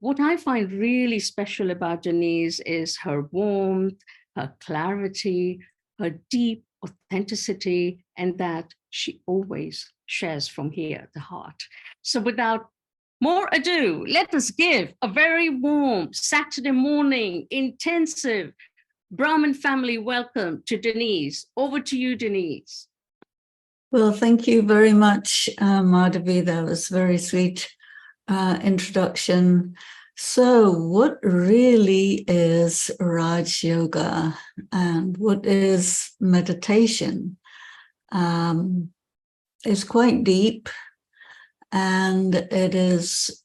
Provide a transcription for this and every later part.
what I find really special about Denise is her warmth, her clarity, her deep authenticity, and that she always shares from here, the heart. So without more ado, let us give a very warm Saturday morning intensive Brahmin family welcome to Denise. Over to you, Denise. Well, thank you very much, Madhavi. That was a very sweet introduction. So what really is Raj Yoga and what is meditation? It's quite deep, and it is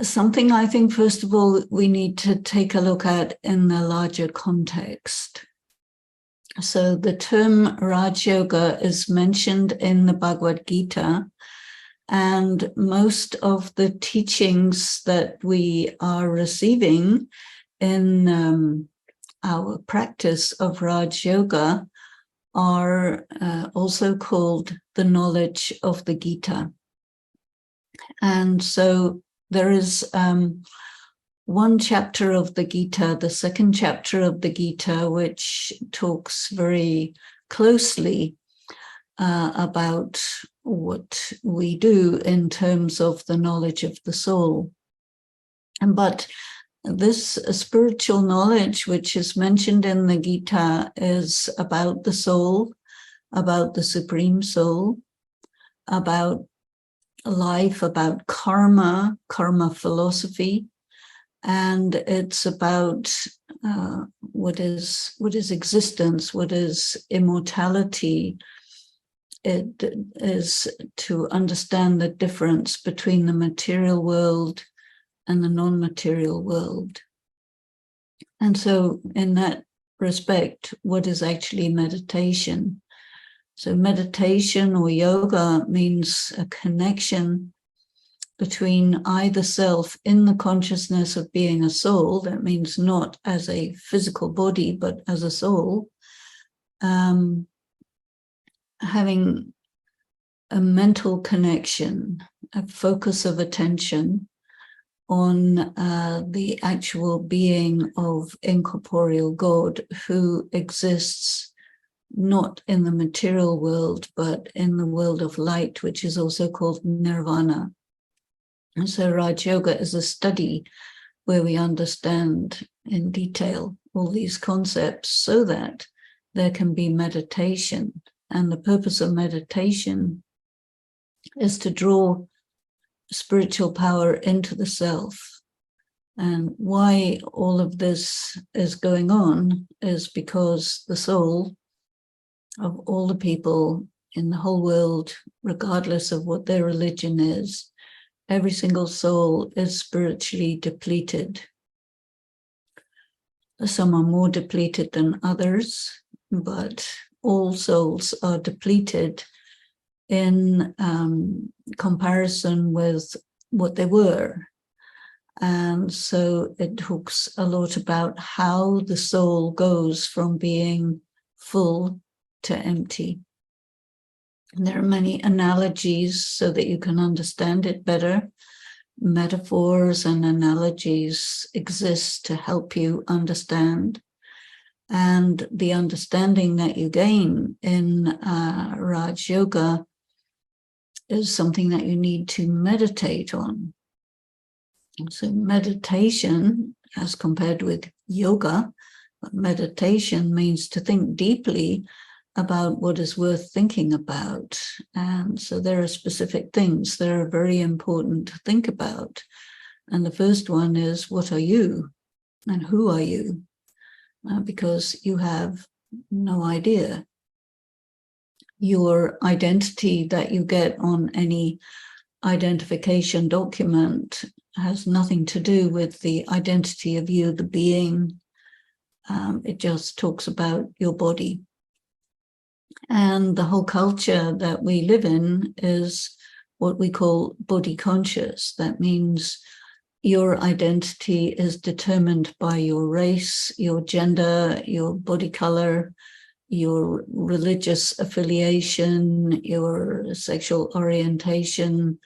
something I think, first of all, we need to take a look at in the larger context. So the term Raj Yoga is mentioned in the Bhagavad Gita, and most of the teachings that we are receiving in our practice of Raj Yoga are also called the knowledge of the Gita. And so there is one chapter of the Gita, the second chapter of the Gita, which talks very closely about what we do in terms of the knowledge of the soul. But this spiritual knowledge, which is mentioned in the Gita, is about the soul, about the Supreme Soul, about life, about karma, karma philosophy, and it's about what is existence, what is immortality. It is to understand the difference between the material world and the non-material world. And so in that respect, what is actually meditation? So meditation or yoga means a connection between I, the self, in the consciousness of being a soul. That means not as a physical body, but as a soul, having a mental connection, a focus of attention on the actual being of incorporeal God, who exists not in the material world, but in the world of light, which is also called nirvana. And so Raj Yoga is a study where we understand in detail all these concepts so that there can be meditation. And the purpose of meditation is to draw spiritual power into the self. And why all of this is going on is because the soul of all the people in the whole world, regardless of what their religion is, every single soul is spiritually depleted. Some are more depleted than others, but all souls are depleted in comparison with what they were. And so it talks a lot about how the soul goes from being full to empty. And there are many analogies so that you can understand it better. Metaphors and analogies exist to help you understand. And the understanding that you gain in Raj Yoga is something that you need to meditate on. And so meditation, as compared with yoga, meditation means to think deeply about what is worth thinking about. And so there are specific things that are very important to think about. And the first one is, what are you and who are you? Because you have no idea. Your identity that you get on any identification document has nothing to do with the identity of you, the being. It just talks about your body. And the whole culture that we live in is what we call body conscious. That means your identity is determined by your race, your gender, your body color, your religious affiliation, your sexual orientation,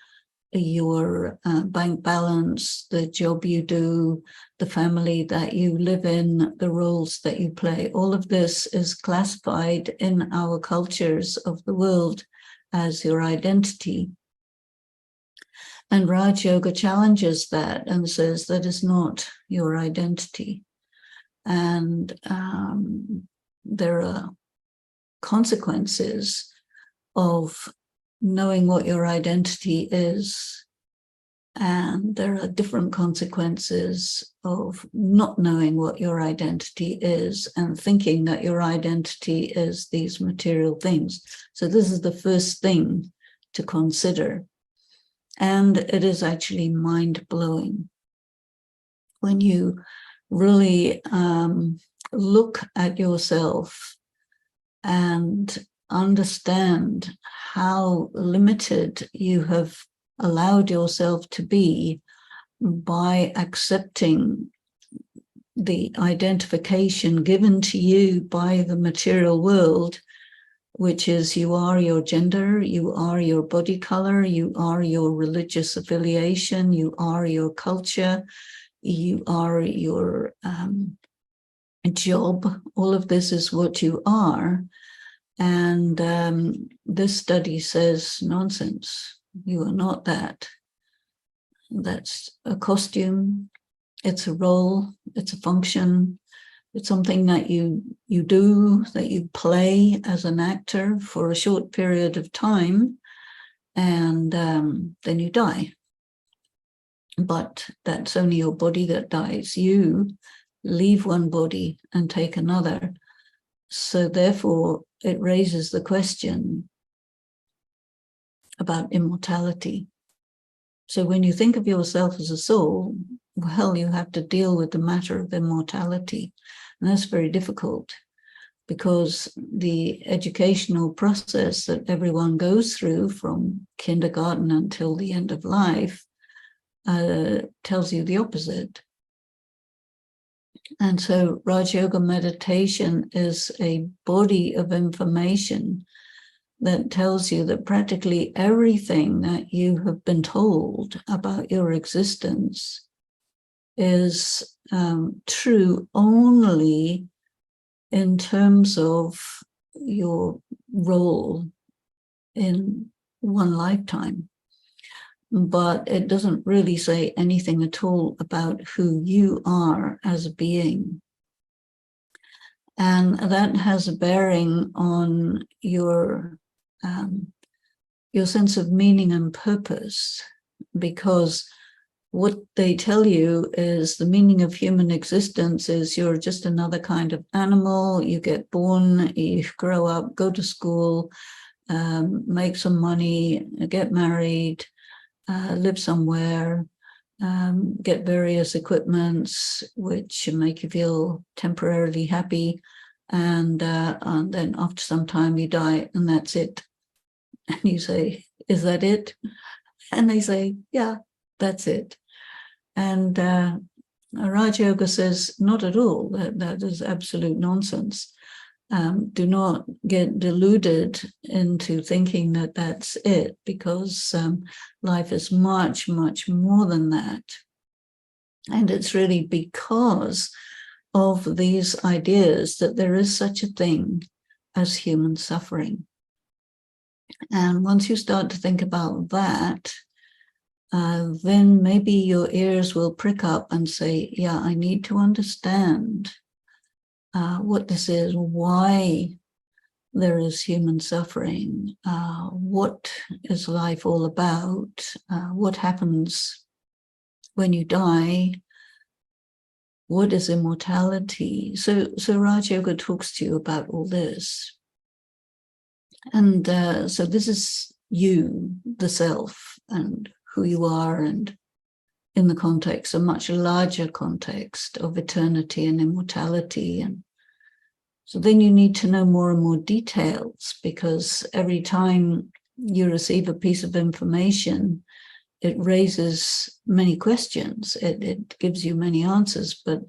your bank balance, the job you do, the family that you live in, the roles that you play. All of this is classified in our cultures of the world as your identity. And Raj Yoga challenges that and says that is not your identity. And there are consequences of knowing what your identity is, and there are different consequences of not knowing what your identity is and thinking that your identity is these material things. So this is the first thing to consider, and it is actually mind-blowing when you really look at yourself and understand how limited you have allowed yourself to be by accepting the identification given to you by the material world, which is you are your gender, you are your body color, you are your religious affiliation, you are your culture, you are your job. All of this is what you are. And this study says nonsense. You are not that. That's a costume. It's a role. It's a function. It's something that you do, that you play as an actor for a short period of time, and then you die. But that's only your body that dies. You leave one body and take another. So therefore, it raises the question about immortality. So when you think of yourself as a soul, well, you have to deal with the matter of immortality. And that's very difficult because the educational process that everyone goes through from kindergarten until the end of life tells you the opposite. And so Raj Yoga meditation is a body of information that tells you that practically everything that you have been told about your existence is true only in terms of your role in one lifetime. But it doesn't really say anything at all about who you are as a being. And that has a bearing on your sense of meaning and purpose, because what they tell you is the meaning of human existence is you're just another kind of animal. You get born, you grow up, go to school, make some money, get married, live somewhere, get various equipments which make you feel temporarily happy, and then after some time you die, and that's it. And you say, is that it? And they say, yeah, that's it. And Raj Yoga says, not at all. That is absolute nonsense. Do not get deluded into thinking that that's it, because life is much, much more than that. And it's really because of these ideas that there is such a thing as human suffering. And once you start to think about that, then maybe your ears will prick up and say, yeah, I need to understand what this is, why there is human suffering, what is life all about, what happens when you die, what is immortality. So Raj Yoga talks to you about all this. And so this is you, the self, and who you are, and in the context, a much larger context of eternity and immortality. And so then you need to know more and more details, because every time you receive a piece of information, it raises many questions. It gives you many answers, but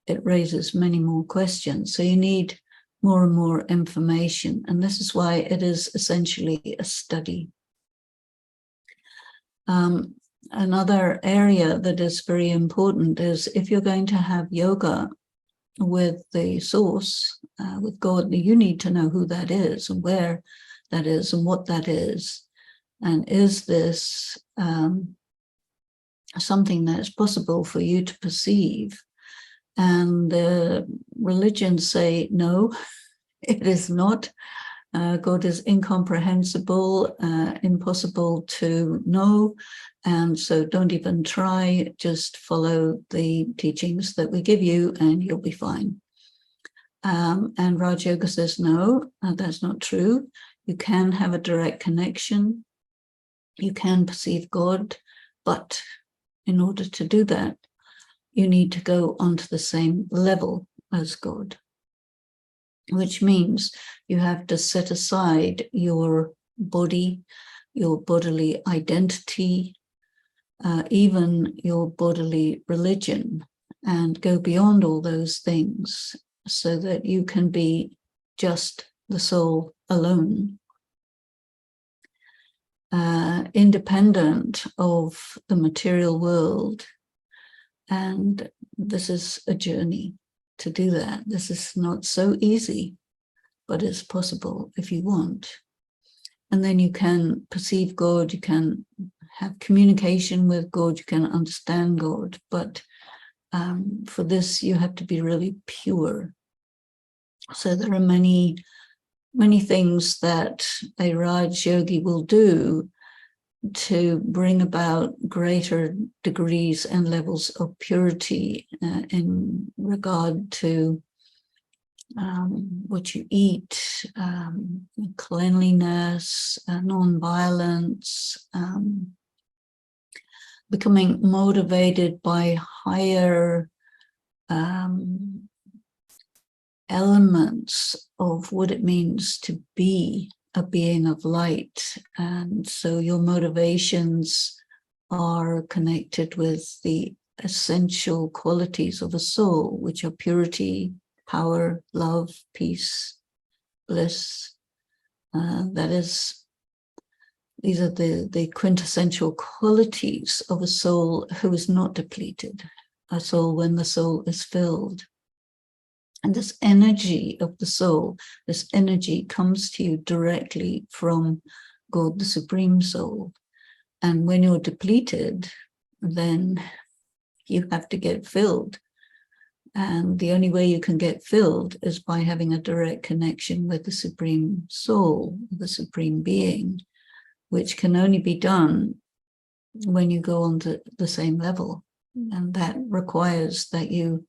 it raises many more questions. So you need more and more information. And this is why it is essentially a study. Another area that is very important is if you're going to have yoga with the source, with God, you need to know who that is and where that is and what that is. And is this something that's possible for you to perceive? And the religions say, no, it is not. God is incomprehensible, impossible to know. And so don't even try, just follow the teachings that we give you and you'll be fine. And Raj Yoga says, no, that's not true. You can have a direct connection. You can perceive God, but in order to do that, you need to go onto the same level as God, which means you have to set aside your body, your bodily identity, even your bodily religion, and go beyond all those things so that you can be just the soul alone, independent of the material world. And this is a journey to do that. This is not so easy, but it's possible if you want. And then you can perceive God, you can have communication with God, you can understand God. But for this, you have to be really pure. So there are many, many things that a Raj Yogi will do to bring about greater degrees and levels of purity in regard to what you eat, cleanliness, non-violence, becoming motivated by higher elements of what it means to be a being of light. And so your motivations are connected with the essential qualities of a soul, which are purity, power, love, peace, bliss. These are the quintessential qualities of a soul who is not depleted, a soul when the soul is filled. And this energy of the soul, this energy comes to you directly from God, the Supreme Soul. And when you're depleted, then you have to get filled. And the only way you can get filled is by having a direct connection with the Supreme Soul, the Supreme Being, which can only be done when you go on to the same level. And that requires that you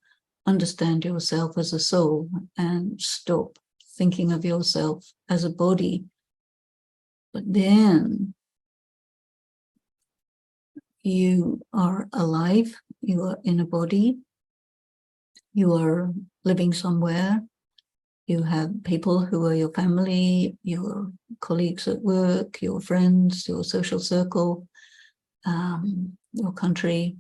understand yourself as a soul and stop thinking of yourself as a body. But then you are alive, you are in a body, you are living somewhere, you have people who are your family, your colleagues at work, your friends, your social circle, your country.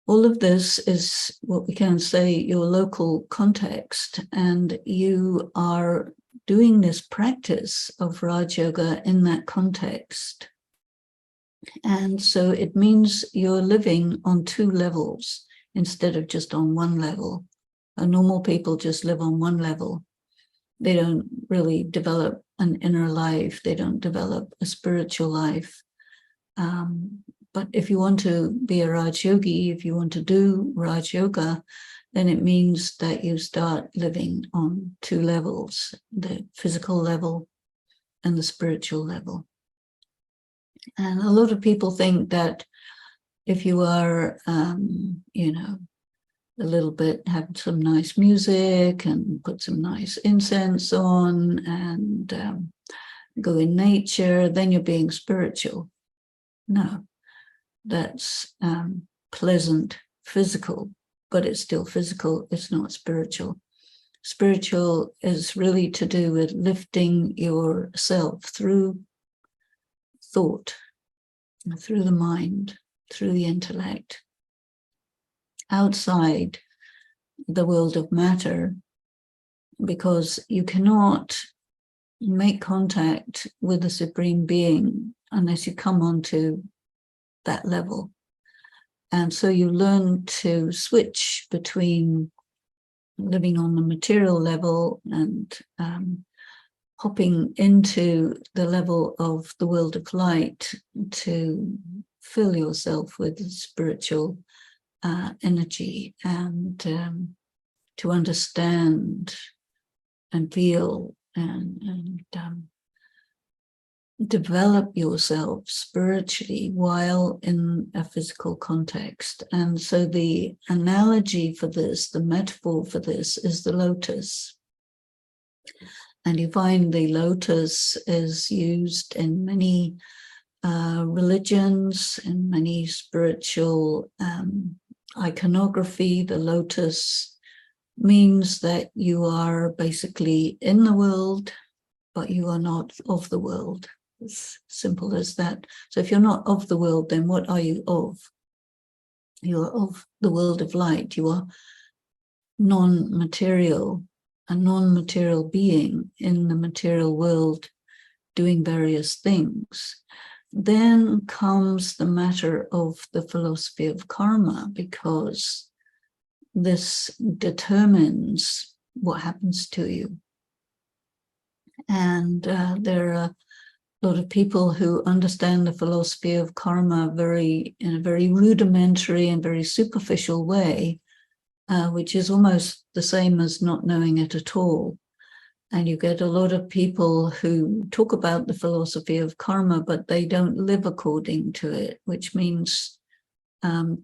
All of this is what we can say your local context, and you are doing this practice of Raj Yoga in that context. And so it means you're living on two levels instead of just on one level. Normal people just live on one level. They don't really develop an inner life. They don't develop a spiritual life. But if you want to be a Raj Yogi, if you want to do Raj Yoga, then it means that you start living on two levels, the physical level and the spiritual level. And a lot of people think that if you are, a little bit, have some nice music and put some nice incense on and go in nature, then you're being spiritual. No. That's pleasant, physical, but it's still physical, it's not spiritual. Spiritual is really to do with lifting yourself through thought, through the mind, through the intellect, outside the world of matter, because you cannot make contact with the Supreme Being unless you come onto that level. And so you learn to switch between living on the material level and hopping into the level of the world of light to fill yourself with spiritual energy and to understand and feel and develop yourself spiritually while in a physical context. And so the analogy for this, the metaphor for this, is the lotus. And you find the lotus is used in many religions, in many spiritual iconography. The lotus means that you are basically in the world, but you are not of the world. It's simple as that. So if you're not of the world, then what are you of? You are of the world of light. You are non-material, a non-material being in the material world doing various things. Then comes the matter of the philosophy of karma, because this determines what happens to you. And there are a lot of people who understand the philosophy of karma in a very rudimentary and very superficial way, which is almost the same as not knowing it at all. And you get a lot of people who talk about the philosophy of karma, but they don't live according to it, which means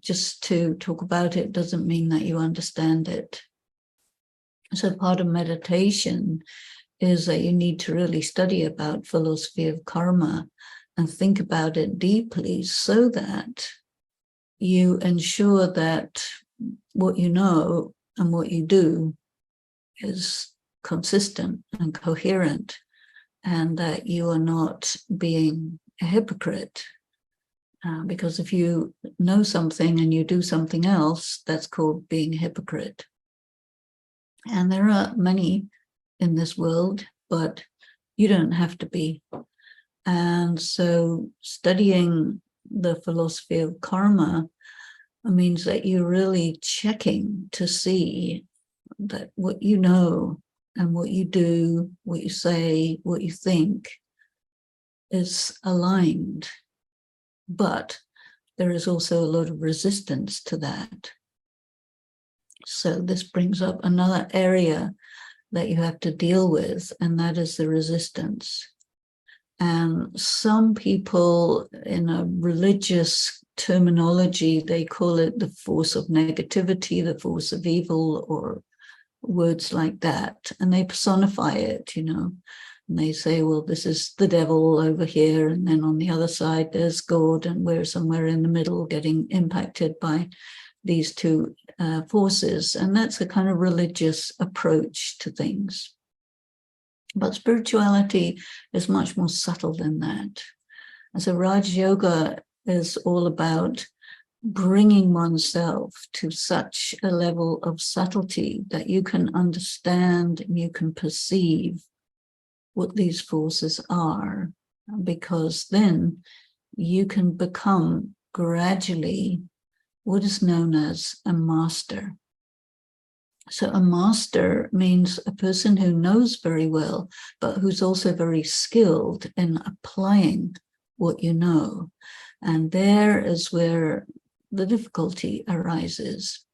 just to talk about it doesn't mean that you understand it. So part of meditation is that you need to really study about philosophy of karma and think about it deeply so that you ensure that what you know and what you do is consistent and coherent, and that you are not being a hypocrite. Because if you know something and you do something else, that's called being a hypocrite. And there are many in this world, but you don't have to be. And so studying the philosophy of karma means that you're really checking to see that what you know and what you do, what you say, what you think is aligned. But there is also a lot of resistance to that. So this brings up another area that you have to deal with, and that is the resistance. And some people, in a religious terminology, they call it the force of negativity, the force of evil, or words like that. And they personify it, and they say, well, this is the devil over here, and then on the other side there's God, and we're somewhere in the middle getting impacted by these two forces. And that's a kind of religious approach to things. But spirituality is much more subtle than that. And so Raj Yoga is all about bringing oneself to such a level of subtlety that you can understand and you can perceive what these forces are, because then you can become gradually what is known as a master. So a master means a person who knows very well, but who's also very skilled in applying what you know. And there is where the difficulty arises.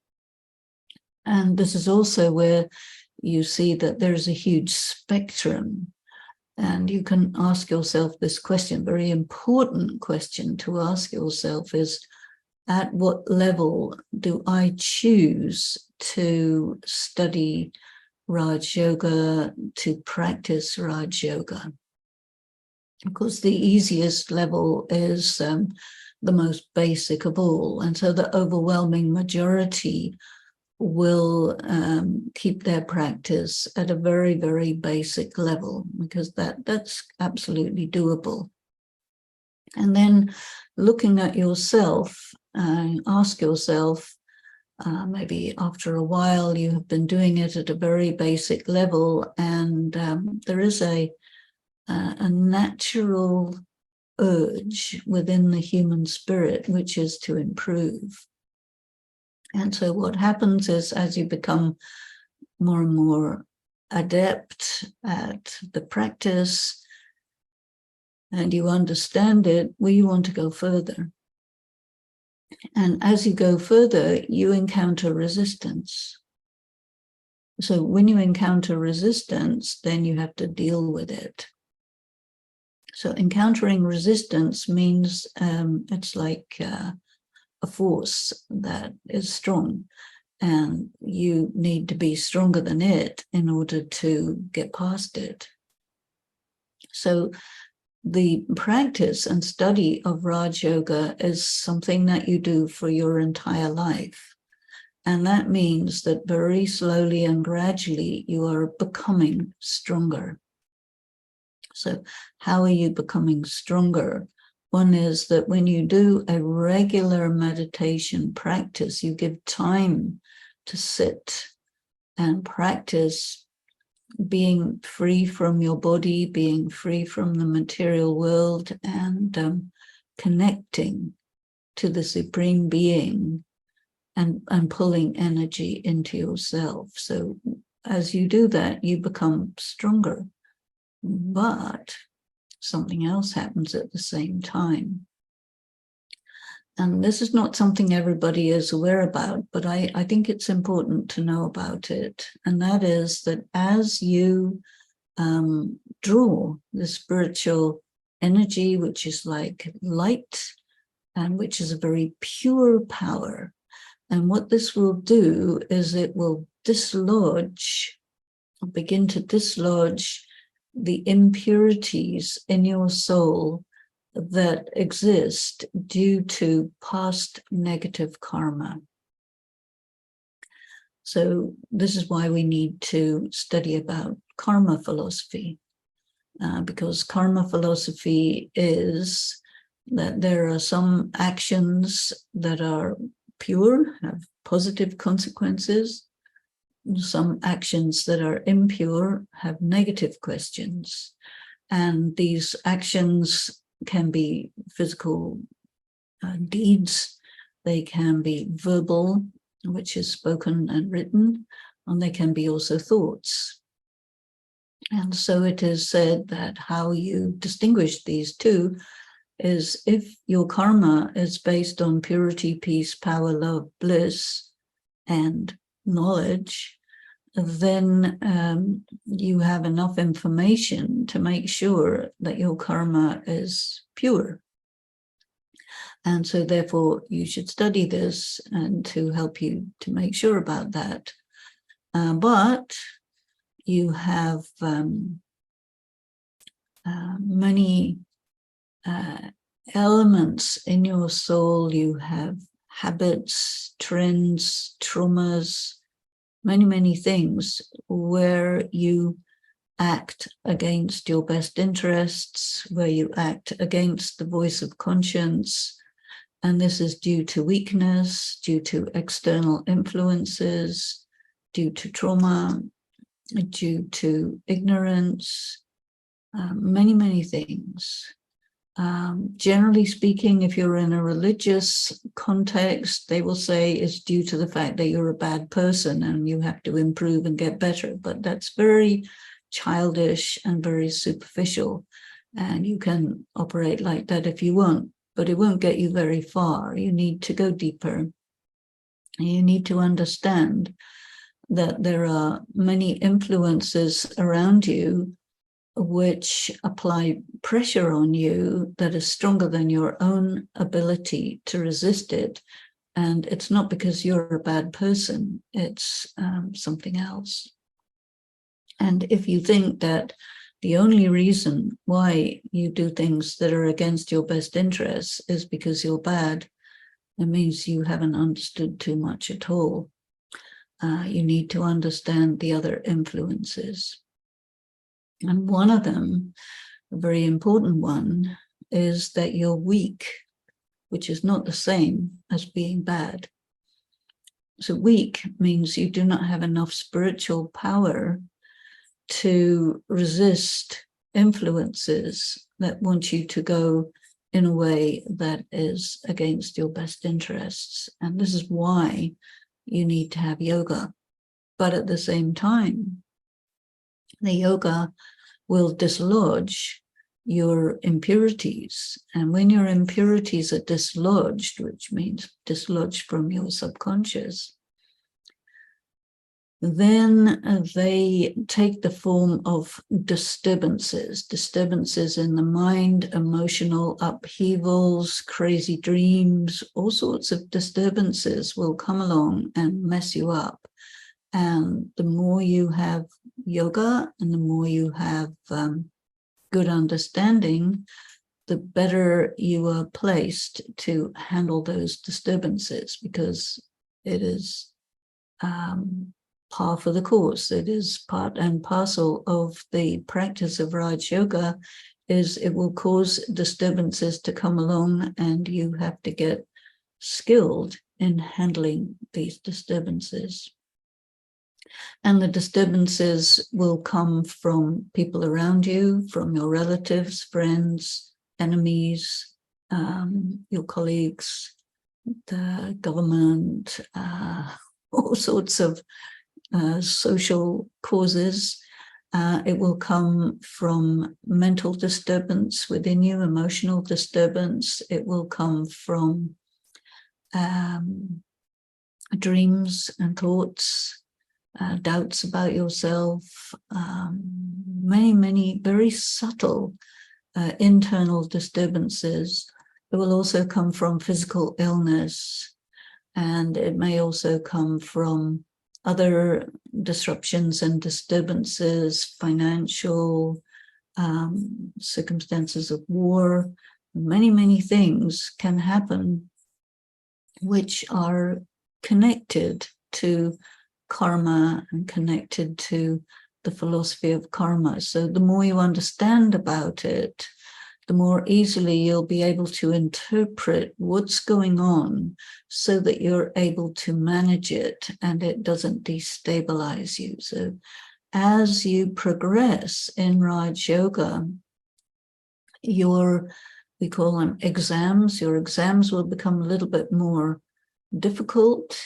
And this is also where you see that there's a huge spectrum. And you can ask yourself this question, very important question to ask yourself is, at what level do I choose to study Raj Yoga, to practice Raj Yoga? Of course, the easiest level is the most basic of all. And so the overwhelming majority will keep their practice at a very, very basic level, because that's absolutely doable. And then looking at yourself, ask yourself, maybe after a while you have been doing it at a very basic level, and there is a natural urge within the human spirit, which is to improve. And so what happens is, as you become more and more adept at the practice and you understand it, well, you want to go further. And as you go further, you encounter resistance. So when you encounter resistance, then you have to deal with it. So encountering resistance means it's like a force that is strong, and you need to be stronger than it in order to get past it. So the practice and study of Raj Yoga is something that you do for your entire life. And that means that very slowly and gradually you are becoming stronger. So how are you becoming stronger? One is that when you do a regular meditation practice, you give time to sit and practice being free from your body, being free from the material world, and connecting to the Supreme Being and pulling energy into yourself. So as you do that, you become stronger. But something else happens at the same time. And this is not something everybody is aware about, but I think it's important to know about it. And that is that as you draw the spiritual energy, which is like light, and which is a very pure power, and what this will do is it will begin to dislodge the impurities in your soul that exist due to past negative karma. So this is why we need to study about karma philosophy, because karma philosophy is that there are some actions that are pure, have positive consequences. Some actions that are impure have negative questions. And these actions can be physical deeds. They can be verbal, which is spoken and written, and they can be also thoughts. And so it is said that how you distinguish these two is if your karma is based on purity, peace, power, love, bliss, and knowledge, then you have enough information to make sure that your karma is pure. And so therefore you should study this and to help you to make sure about that. But you have many elements in your soul. You have habits, trends, traumas, many things where you act against your best interests, where you act against the voice of conscience. And this is due to weakness, due to external influences, due to trauma, due to ignorance, many things. Generally speaking, if you're in a religious context, they will say it's due to the fact that you're a bad person and you have to improve and get better. But that's very childish and very superficial. And you can operate like that if you want, but it won't get you very far. You need to go deeper. You need to understand that there are many influences around you which apply pressure on you that is stronger than your own ability to resist it. And it's not because you're a bad person, it's something else. And if you think that the only reason why you do things that are against your best interests is because you're bad, it means you haven't understood too much at all. You need to understand the other influences. And one of them, a very important one, is that you're weak, which is not the same as being bad. So weak means you do not have enough spiritual power to resist influences that want you to go in a way that is against your best interests. And this is why you need to have yoga. But at the same time, the yoga will dislodge your impurities. And when your impurities are dislodged, which means dislodged from your subconscious, then they take the form of disturbances in the mind, emotional upheavals, crazy dreams, all sorts of disturbances will come along and mess you up. And the more you have yoga and the more you have good understanding, the better you are placed to handle those disturbances, because it is par for the course. It is part and parcel of the practice of Raj Yoga, is it will cause disturbances to come along, and you have to get skilled in handling these disturbances. And the disturbances will come from people around you, from your relatives, friends, enemies, your colleagues, the government, all sorts of social causes. It will come from mental disturbance within you, emotional disturbance. It will come from dreams and thoughts, doubts about yourself, many very subtle internal disturbances. It will also come from physical illness, and it may also come from other disruptions and disturbances, financial circumstances of war. Many things can happen which are connected to karma and connected to the philosophy of karma. So the more you understand about it, the more easily you'll be able to interpret what's going on so that you're able to manage it and it doesn't destabilize you. So as you progress in Raj Yoga, we call them exams, your exams will become a little bit more difficult,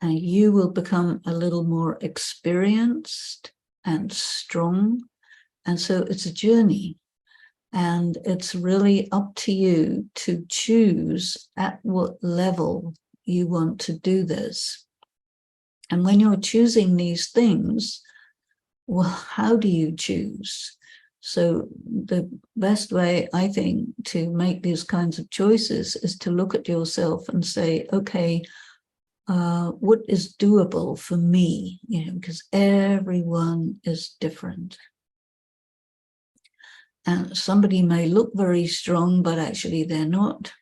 and you will become a little more experienced and strong. And so it's a journey. And it's really up to you to choose at what level you want to do this. And when you're choosing these things, well, how do you choose? So the best way, I think, to make these kinds of choices is to look at yourself and say, okay, what is doable for me? Because everyone is different. And somebody may look very strong, but actually they're not.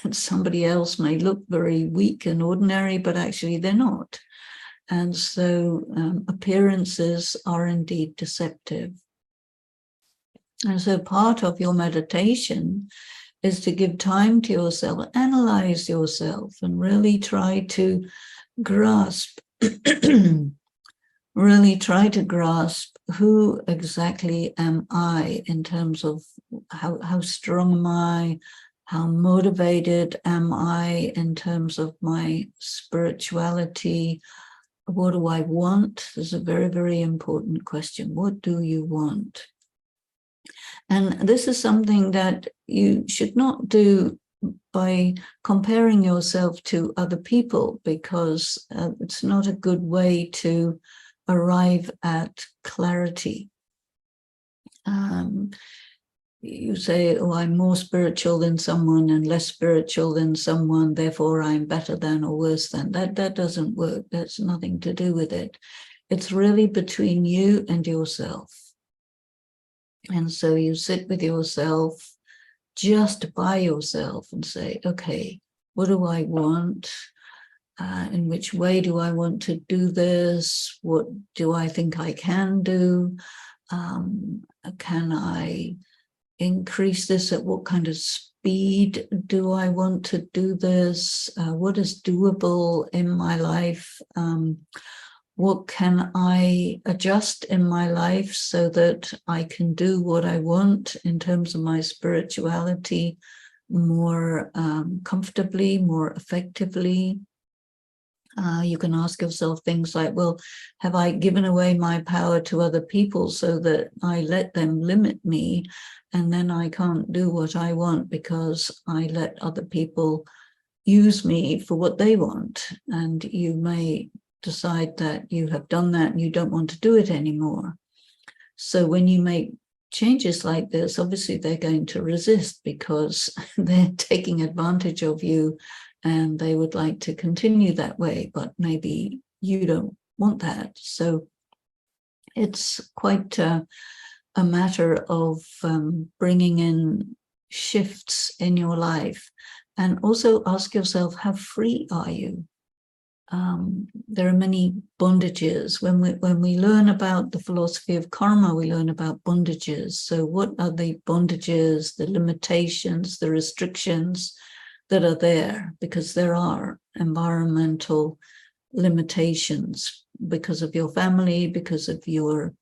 And somebody else may look very weak and ordinary, but actually they're not. And so appearances are indeed deceptive. And so part of your meditation is to give time to yourself, analyze yourself, and really try to grasp, who exactly am I in terms of how strong am I, how motivated am I in terms of my spirituality, what do I want? This is a very, very important question. What do you want? And this is something that you should not do by comparing yourself to other people, because it's not a good way to arrive at clarity. You say, oh, I'm more spiritual than someone and less spiritual than someone, therefore I'm better than or worse than. That doesn't work. That's nothing to do with it. It's really between you and yourself. And so you sit with yourself, just by yourself, and say, okay, what do I want? In which way do I want to do this? What do I think I can do? Can I increase this? At what kind of speed do I want to do this? What is doable in my life? What can I adjust in my life so that I can do what I want in terms of my spirituality more comfortably, more effectively. You can ask yourself things like, well, have I given away my power to other people so that I let them limit me, and then I can't do what I want because I let other people use me for what they want? And you may decide that you have done that and you don't want to do it anymore. So when you make changes like this, obviously they're going to resist because they're taking advantage of you and they would like to continue that way, but maybe you don't want that. So it's quite a matter of bringing in shifts in your life. And also ask yourself, how free are you? There are many bondages. When we learn about the philosophy of karma, we learn about bondages. So what are the bondages, the limitations, the restrictions that are there? Because there are environmental limitations because of your family, because of your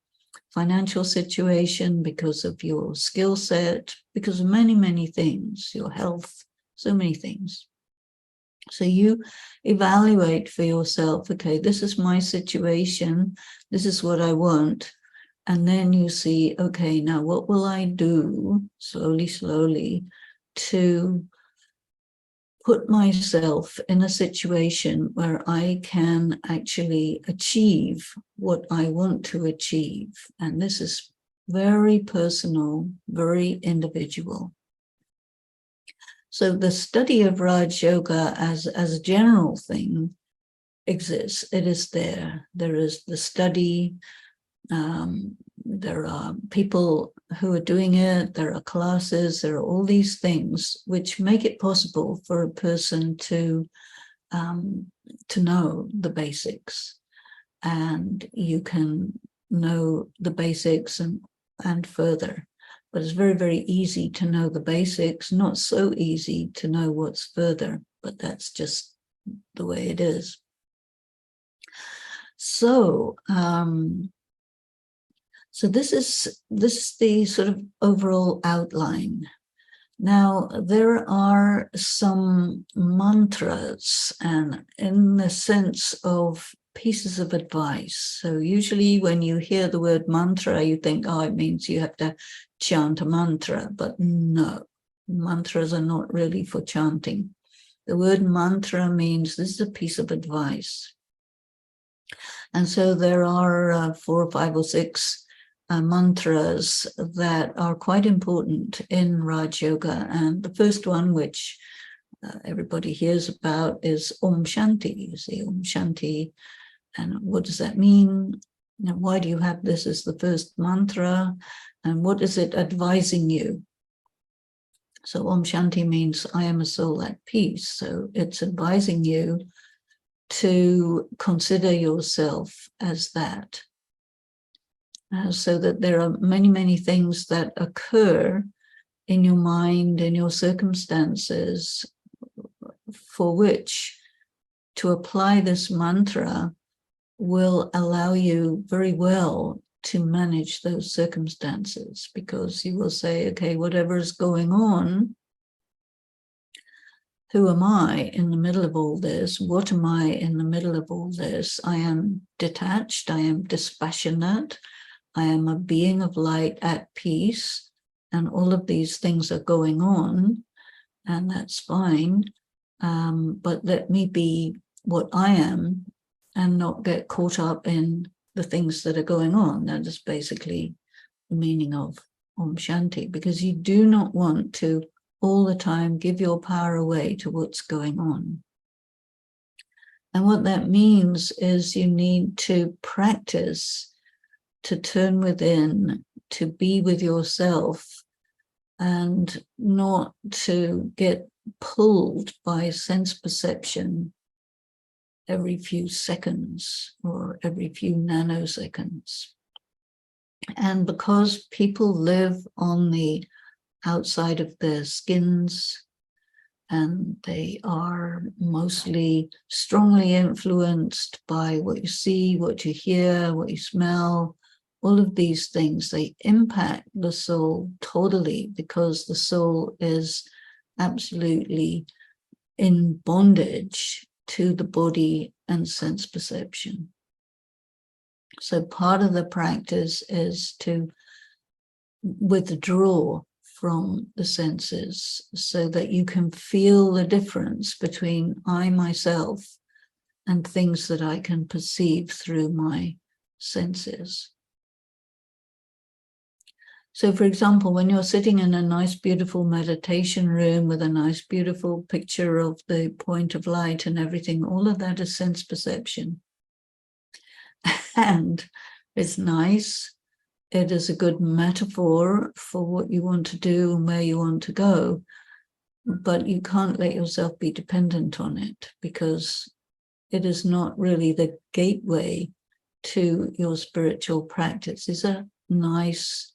financial situation, because of your skill set, because of many, many things, your health, so many things. So you evaluate for yourself, okay, this is my situation, this is what I want. And then you see, okay, now what will I do slowly to put myself in a situation where I can actually achieve what I want to achieve. And this is very personal, very individual. So the study of Raj Yoga as a general thing exists. It is there. There is the study. There are people who are doing it. There are classes. There are all these things which make it possible for a person to know the basics. And you can know the basics and further. But it's very, very easy to know the basics, not so easy to know what's further, but that's just the way it is. So, so this is the sort of overall outline. Now, there are some mantras, and in the sense of pieces of advice. So usually when you hear the word mantra, you think, oh, it means you have to chant a mantra, but no, mantras are not really for chanting. The word mantra means this is a piece of advice. And so there are 4 or 5 or 6 mantras that are quite important in Raj Yoga. And the first one, which everybody hears about, is Om Shanti. You see, Om Shanti. And what does that mean? Now, why do you have this as the first mantra? And what is it advising you? So Om Shanti means I am a soul at peace. So it's advising you to consider yourself as that. So that there are many, many things that occur in your mind, in your circumstances, for which to apply this mantra will allow you very well to manage those circumstances, because you will say, okay, whatever is going on, who am I in the middle of all this? What am I in the middle of all this? I am detached, I am dispassionate, I am a being of light at peace, and all of these things are going on, and that's fine. But let me be what I am and not get caught up in the things that are going on. That is basically the meaning of Om Shanti, because you do not want to all the time give your power away to what's going on. And what that means is you need to practice to turn within, to be with yourself, and not to get pulled by sense perception every few seconds or every few nanoseconds. And because people live on the outside of their skins, and they are mostly strongly influenced by what you see, what you hear, what you smell, all of these things, they impact the soul totally, because the soul is absolutely in bondage to the body and sense perception. So part of the practice is to withdraw from the senses so that you can feel the difference between I, myself, and things that I can perceive through my senses. So, for example, when you're sitting in a nice, beautiful meditation room with a nice, beautiful picture of the point of light and everything, all of that is sense perception. And it's nice. It is a good metaphor for what you want to do and where you want to go. But you can't let yourself be dependent on it, because it is not really the gateway to your spiritual practice. These are nice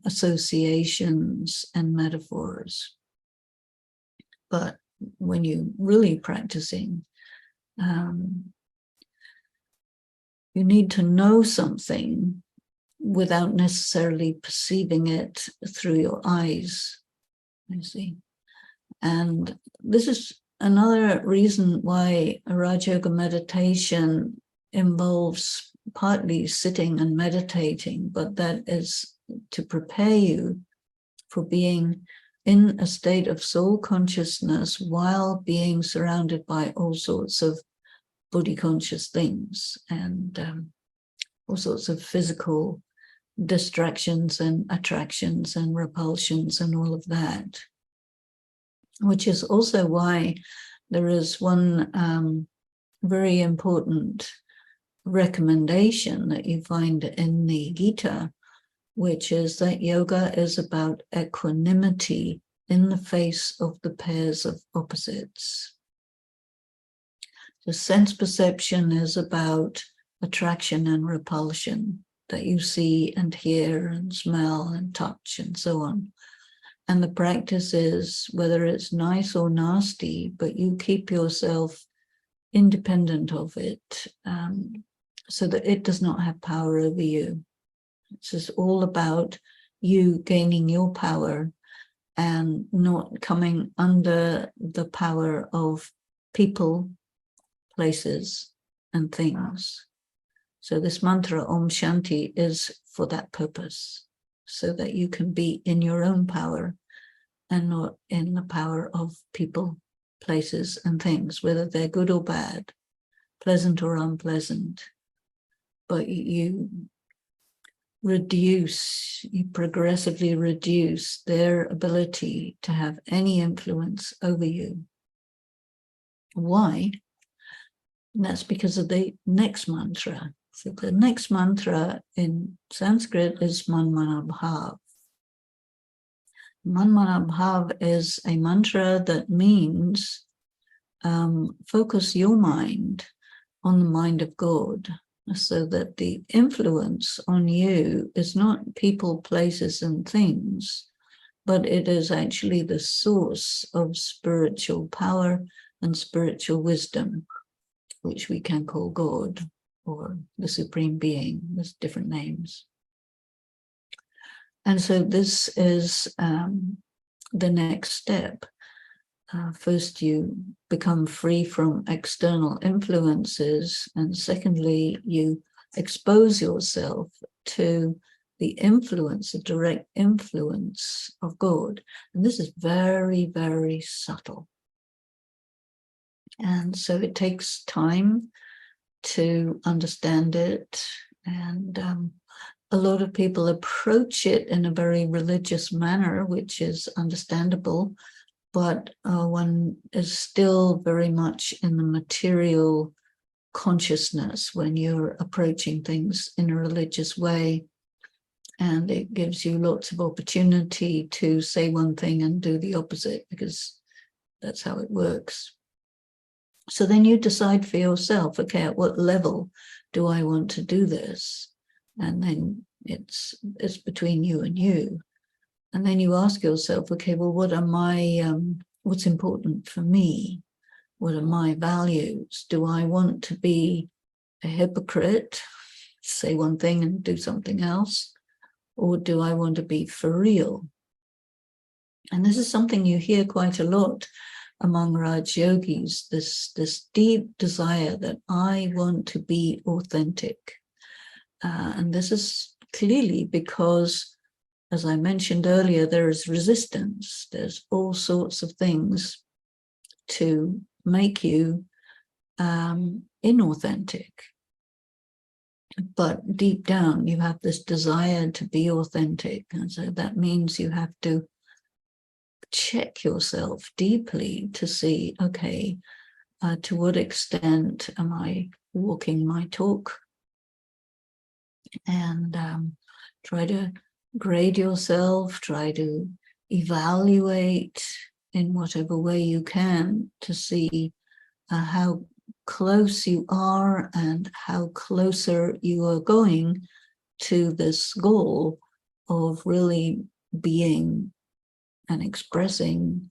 associations and metaphors. But when you're really practicing, you need to know something without necessarily perceiving it through your eyes, you see. And this is another reason why a Raj Yoga meditation involves partly sitting and meditating, but that is to prepare you for being in a state of soul consciousness while being surrounded by all sorts of body conscious things and all sorts of physical distractions and attractions and repulsions and all of that, which is also why there is one very important recommendation that you find in the Gita, which is that yoga is about equanimity in the face of the pairs of opposites. The sense perception is about attraction and repulsion that you see and hear and smell and touch and so on. And the practice is, whether it's nice or nasty, but you keep yourself independent of it, so that it does not have power over you. It's just all about you gaining your power and not coming under the power of people, places, and things. So this mantra, Om Shanti, is for that purpose, so that you can be in your own power and not in the power of people, places, and things, whether they're good or bad, pleasant or unpleasant. But you progressively reduce their ability to have any influence over you. Why? And that's because of the next mantra. So the next mantra in Sanskrit is Manmanabhav. Manmanabhav is a mantra that means focus your mind on the mind of God, so that the influence on you is not people, places, and things, but it is actually the source of spiritual power and spiritual wisdom, which we can call God or the Supreme Being with different names. And so this is the next step. First, you become free from external influences, and secondly, you expose yourself to the influence, the direct influence of God. And this is very, very subtle. And so it takes time to understand it, and a lot of people approach it in a very religious manner, which is understandable. But one is still very much in the material consciousness when you're approaching things in a religious way. And it gives you lots of opportunity to say one thing and do the opposite, because that's how it works. So then you decide for yourself, okay, at what level do I want to do this? And then it's between you and you. And then you ask yourself, okay, well, what are my, what's important for me? What are my values? Do I want to be a hypocrite, say one thing and do something else? Or do I want to be for real? And this is something you hear quite a lot among Raj yogis, this deep desire that I want to be authentic. And this is clearly because, as I mentioned earlier, there is resistance. There's all sorts of things to make you inauthentic. But deep down, you have this desire to be authentic. And so that means you have to check yourself deeply to see, okay, to what extent am I walking my talk? And try to grade yourself, try to evaluate in whatever way you can to see how close you are and how closer you are going to this goal of really being and expressing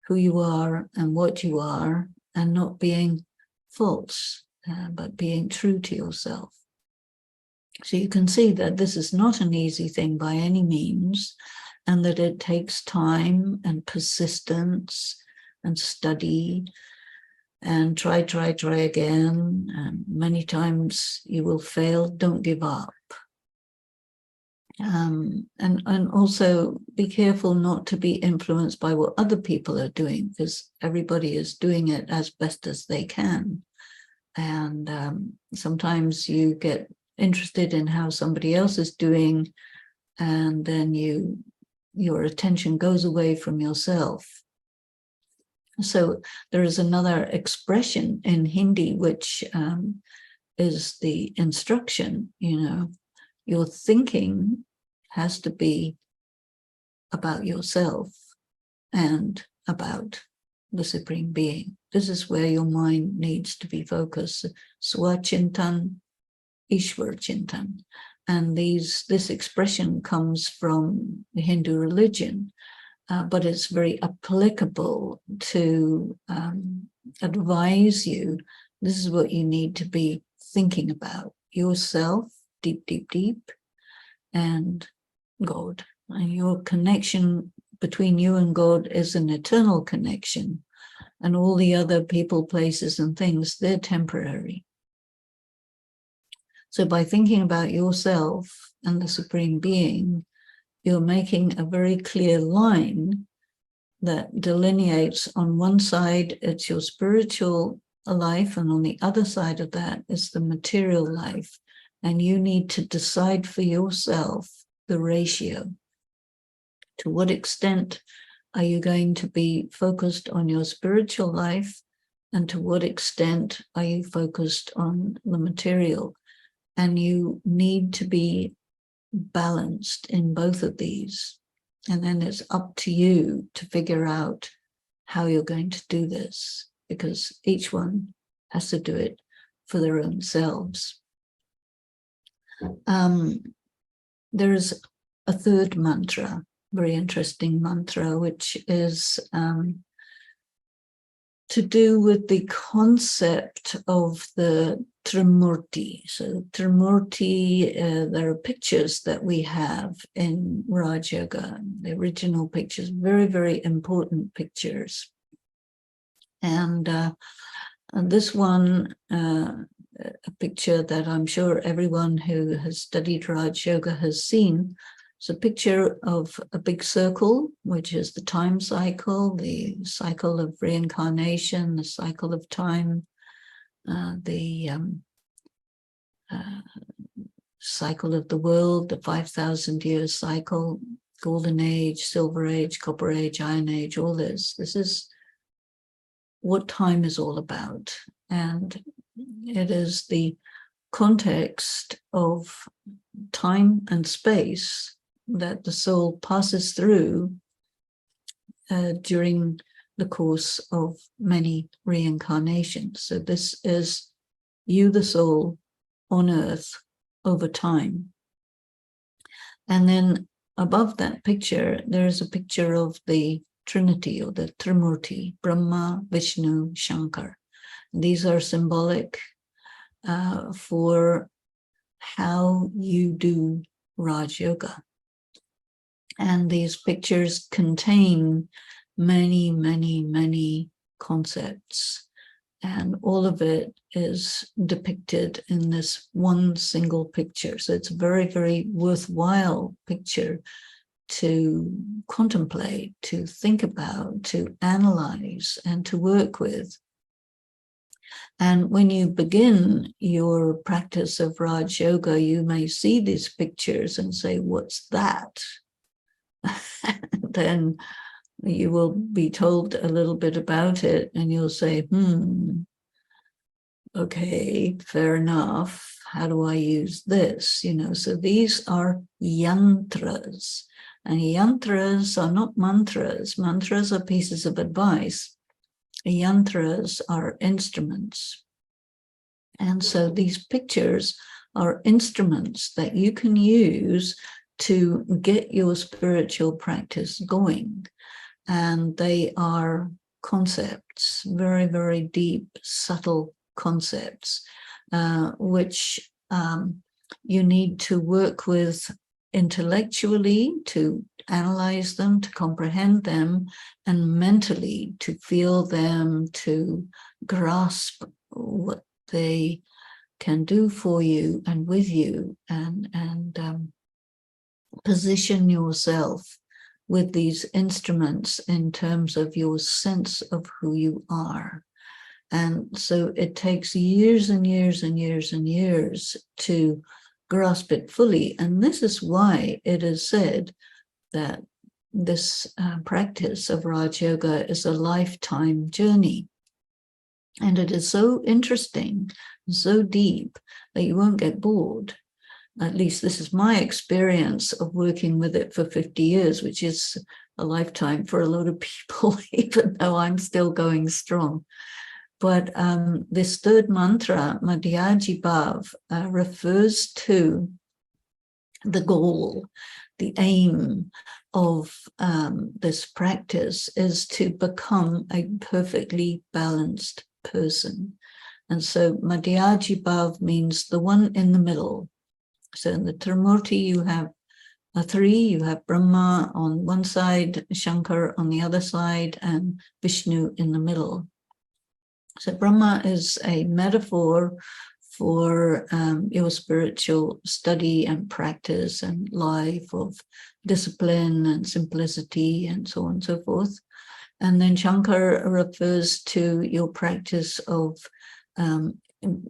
who you are and what you are, and not being false, but being true to yourself. So you can see that this is not an easy thing by any means, and that it takes time and persistence and study and try again. And many times you will fail. Don't give up. And also be careful not to be influenced by what other people are doing, because everybody is doing it as best as they can. And sometimes you get interested in how somebody else is doing, and then your attention goes away from yourself. So there is another expression in Hindi, which is the instruction, your thinking has to be about yourself and about the Supreme Being. This is where your mind needs to be focused. Swachintan, Ishwar Chintan. And this expression comes from the Hindu religion, but it's very applicable to advise you. This is what you need to be thinking about: yourself, deep, deep, deep, and God. And your connection between you and God is an eternal connection, and all the other people, places, and things, they're temporary. So by thinking about yourself and the Supreme Being, you're making a very clear line that delineates, on one side, it's your spiritual life, and on the other side of that is the material life. And you need to decide for yourself the ratio. To what extent are you going to be focused on your spiritual life, and to what extent are you focused on the material? And you need to be balanced in both of these. And then it's up to you to figure out how you're going to do this, because each one has to do it for their own selves. There's a third mantra, very interesting mantra, which is to do with the concept of the Trimurti. So Trimurti, there are pictures that we have in Raj Yoga, the original pictures, very, very important pictures. And this one, a picture that I'm sure everyone who has studied Raj Yoga has seen. It's a picture of a big circle, which is the time cycle, the cycle of reincarnation, the cycle of time, the cycle of the world, the 5,000 years cycle, golden age, silver age, copper age, iron age, all this. This is what time is all about. And it is the context of time and space that the soul passes through during the course of many reincarnations. So this is you, the soul, on earth over time. And then above that picture, there is a picture of the Trinity, or the Trimurti, Brahma, Vishnu, Shankar. These are symbolic for how you do Raj Yoga. And these pictures contain many, many, many concepts. And all of it is depicted in this one single picture. So it's a very, very worthwhile picture to contemplate, to think about, to analyze, and to work with. And when you begin your practice of Raj Yoga, you may see these pictures and say, what's that? Then you will be told a little bit about it and you'll say, okay, fair enough. How do I use this? So these are yantras. And yantras are not mantras. Mantras are pieces of advice. Yantras are instruments. And so these pictures are instruments that you can use to get your spiritual practice going. And they are concepts, very, very deep, subtle concepts, which you need to work with intellectually to analyze them, to comprehend them, and mentally to feel them, to grasp what they can do for you and with you, and position yourself with these instruments in terms of your sense of who you are. And so it takes years and years and years and years to grasp it fully. And this is why it is said that this practice of Raj Yoga is a lifetime journey. And it is so interesting, so deep, that you won't get bored. At least this is my experience of working with it for 50 years, which is a lifetime for a lot of people, even though I'm still going strong. But this third mantra, Madhyaji Bhav, refers to the goal, the aim of this practice is to become a perfectly balanced person. And so Madhyaji Bhav means the one in the middle. So in the Trimurti, you have three. You have Brahma on one side, Shankar on the other side, and Vishnu in the middle. So Brahma is a metaphor for your spiritual study and practice and life of discipline and simplicity and so on and so forth. And then Shankar refers to your practice of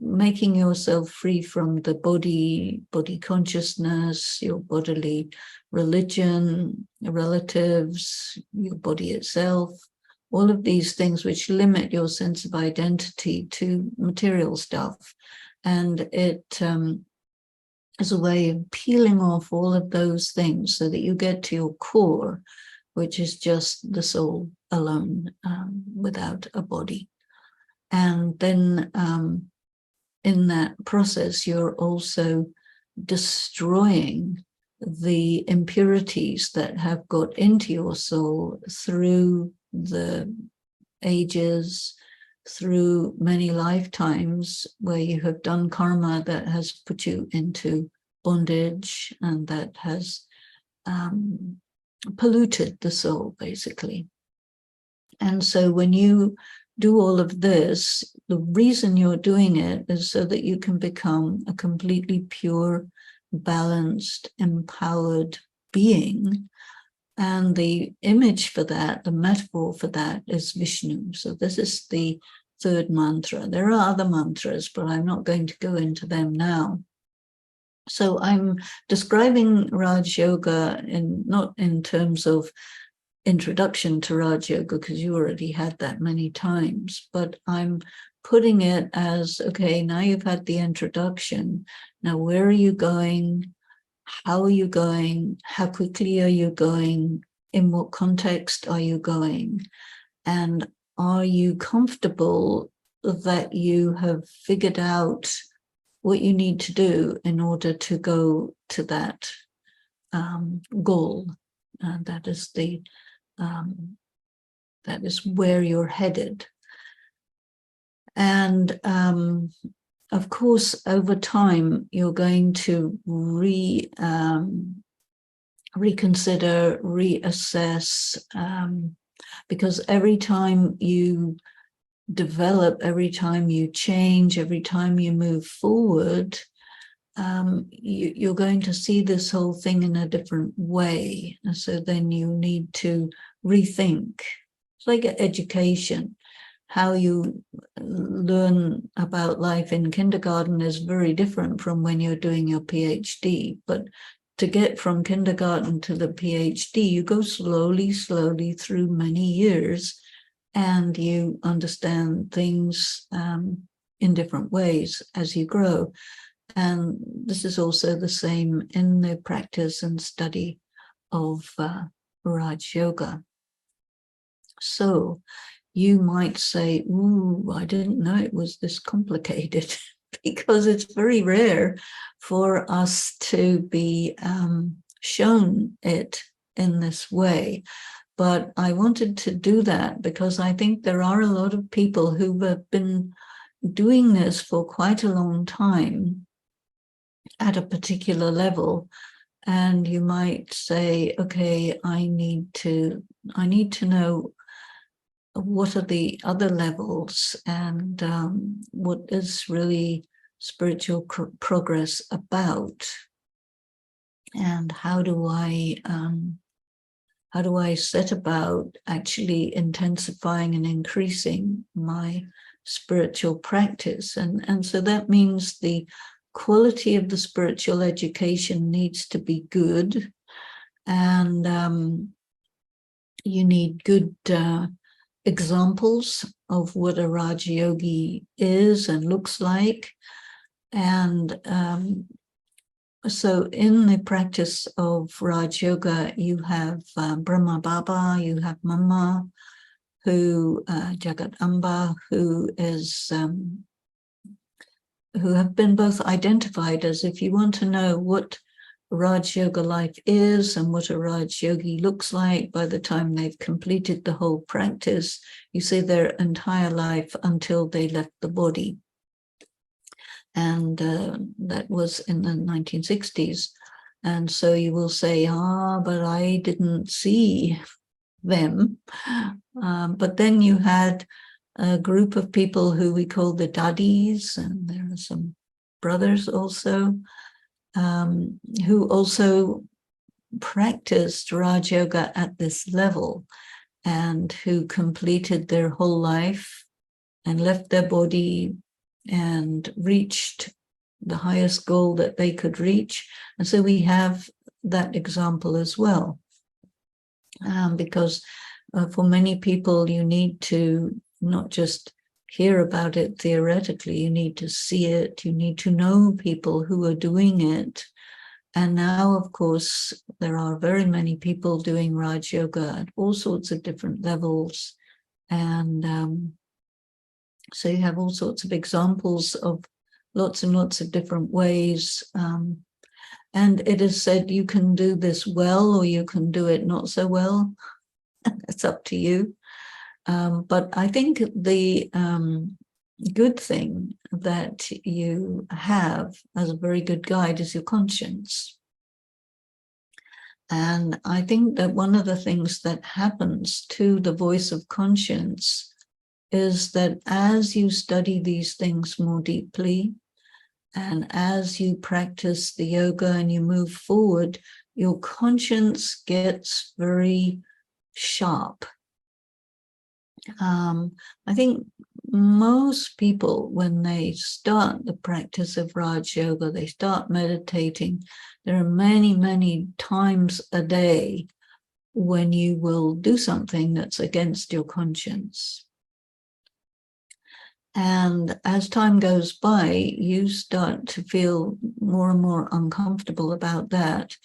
making yourself free from the body consciousness, your bodily religion, relatives, your body itself, all of these things which limit your sense of identity to material stuff. And it is a way of peeling off all of those things so that you get to your core, which is just the soul alone, without a body. And then in that process, you're also destroying the impurities that have got into your soul through the ages, through many lifetimes where you have done karma that has put you into bondage and that has polluted the soul, basically. And so when you do all of this, the reason you're doing it is so that you can become a completely pure, balanced, empowered being. And the image for that, the metaphor for that is Vishnu. So this is the third mantra. There are other mantras, but I'm not going to go into them now. So I'm describing Raj Yoga not in terms of introduction to Raj Yoga, because you already had that many times, but I'm putting it as, okay, now you've had the introduction. Now, where are you going? How are you going? How quickly are you going? In what context are you going? And are you comfortable that you have figured out what you need to do in order to go to that goal? And that is where you're headed. And of course, over time, you're going to reconsider, reassess, because every time you develop, every time you change, every time you move forward, you're going to see this whole thing in a different way. And so then you need to rethink. It's like education. How you learn about life in kindergarten is very different from when you're doing your PhD. But to get from kindergarten to the PhD, you go slowly, slowly through many years, and you understand things in different ways as you grow. And this is also the same in the practice and study of Raj Yoga. So you might say, ooh, I didn't know it was this complicated, because it's very rare for us to be shown it in this way. But I wanted to do that because I think there are a lot of people who have been doing this for quite a long time at a particular level. And you might say, okay, I need to know what are the other levels, and what is really spiritual progress about, and how do I set about actually intensifying and increasing my spiritual practice. And so that means the quality of the spiritual education needs to be good, and you need good examples of what a Raj Yogi is and looks like. And so in the practice of Raj Yoga, you have Brahma Baba, you have Mama, who Jagat Amba, who have been both identified as, if you want to know what Raj Yoga life is and what a Raj Yogi looks like by the time they've completed the whole practice, you say their entire life until they left the body. And that was in the 1960s. And so you will say, but I didn't see them. But then you had a group of people who we call the Dadis, and there are some brothers also, who also practiced Raj Yoga at this level, and who completed their whole life and left their body and reached the highest goal that they could reach. And so we have that example as well, because for many people, you need to not just hear about it theoretically, you need to see it, you need to know people who are doing it. And now, of course, there are very many people doing Raj Yoga at all sorts of different levels. And so you have all sorts of examples of lots and lots of different ways. And it is said you can do this well, or you can do it not so well. It's up to you. But I think the good thing that you have as a very good guide is your conscience. And I think that one of the things that happens to the voice of conscience is that as you study these things more deeply, and as you practice the yoga and you move forward, your conscience gets very sharp. I think most people, when they start the practice of Raj Yoga, they start meditating. There are many, many times a day when you will do something that's against your conscience. And as time goes by, you start to feel more and more uncomfortable about that,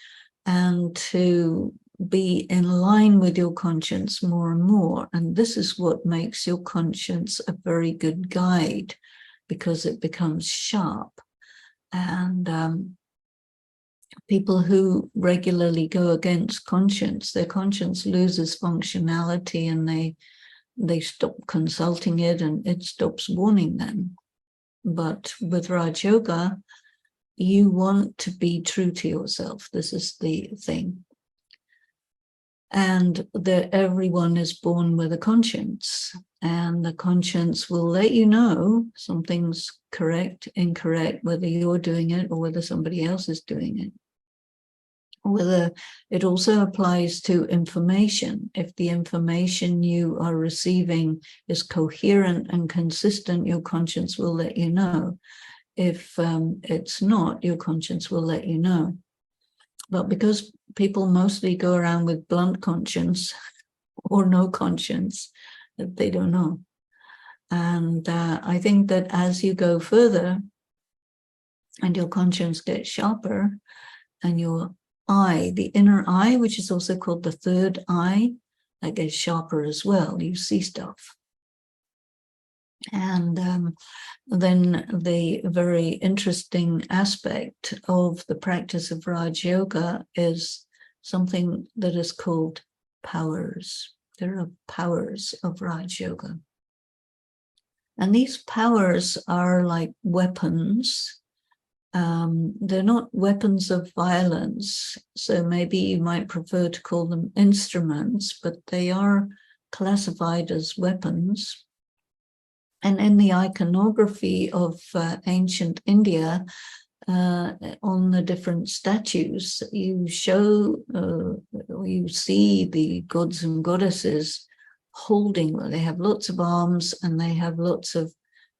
and to be in line with your conscience more and more. And this is what makes your conscience a very good guide, because it becomes sharp. And people who regularly go against conscience, their conscience loses functionality, and they stop consulting it, and it stops warning them. But with Raj Yoga, you want to be true to yourself. This is the thing. And that everyone is born with a conscience, and the conscience will let you know something's correct, incorrect, whether you're doing it or whether somebody else is doing it. Whether it also applies to information. If the information you are receiving is coherent and consistent, your conscience will let you know. If it's not, your conscience will let you know. But because people mostly go around with blunt conscience or no conscience, they don't know. And I think that as you go further and your conscience gets sharper, and your eye, the inner eye, which is also called the third eye, that gets sharper as well. You see stuff. And then the very interesting aspect of the practice of Raj Yoga is something that is called powers. There are powers of Raj Yoga. And these powers are like weapons. They're not weapons of violence. So maybe you might prefer to call them instruments, but they are classified as weapons. And in the iconography of ancient India, on the different statues, you see the gods and goddesses holding, they have lots of arms and they have lots of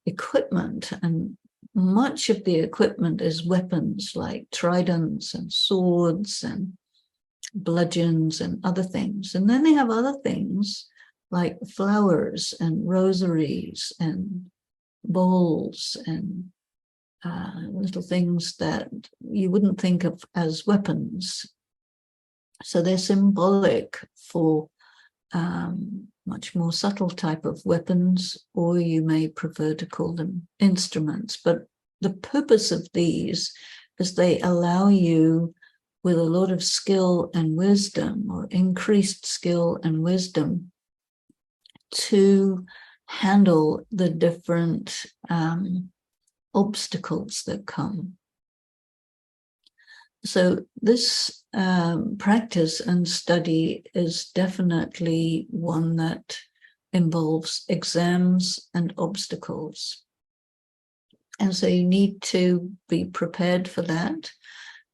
equipment, and much of the equipment is weapons like tridents and swords and bludgeons and other things. And then they have other things like flowers and rosaries and bowls and little things that you wouldn't think of as weapons. So they're symbolic for much more subtle type of weapons, or you may prefer to call them instruments. But the purpose of these is they allow you, with a lot of skill and wisdom, or increased skill and wisdom, to handle the different obstacles that come. So this practice and study is definitely one that involves exams and obstacles. And so you need to be prepared for that.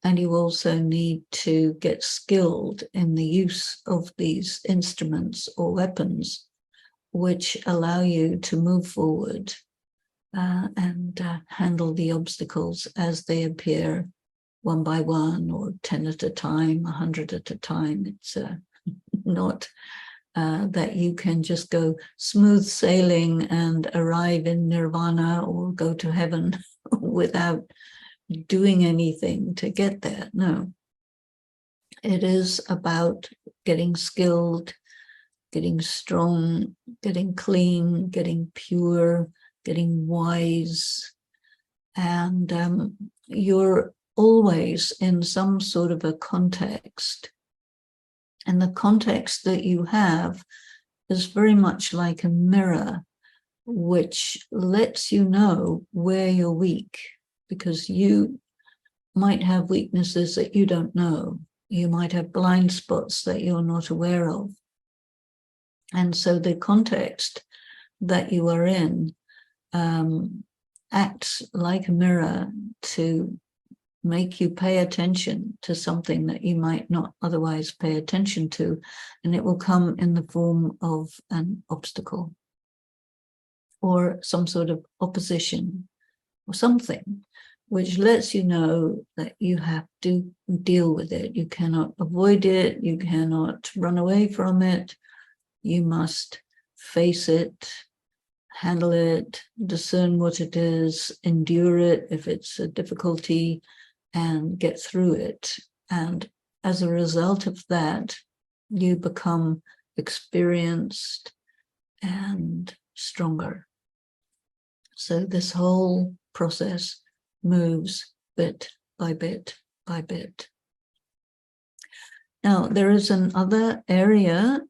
And you also need to get skilled in the use of these instruments or weapons, which allow you to move forward and handle the obstacles as they appear, one by one, or 10 at a time, 100 at a time. It's not that you can just go smooth sailing and arrive in nirvana or go to heaven without doing anything to get there. No. It is about getting skilled, getting strong, getting clean, getting pure, getting wise. And you're always in some sort of a context. And the context that you have is very much like a mirror, which lets you know where you're weak, because you might have weaknesses that you don't know. You might have blind spots that you're not aware of. And so the context that you are in acts like a mirror to make you pay attention to something that you might not otherwise pay attention to, and it will come in the form of an obstacle or some sort of opposition or something which lets you know that you have to deal with it. You cannot avoid it. You cannot run away from it. You must face it, handle it, discern what it is, endure it if it's a difficulty, and get through it. And as a result of that, you become experienced and stronger. So this whole process moves bit by bit by bit. Now, there is another area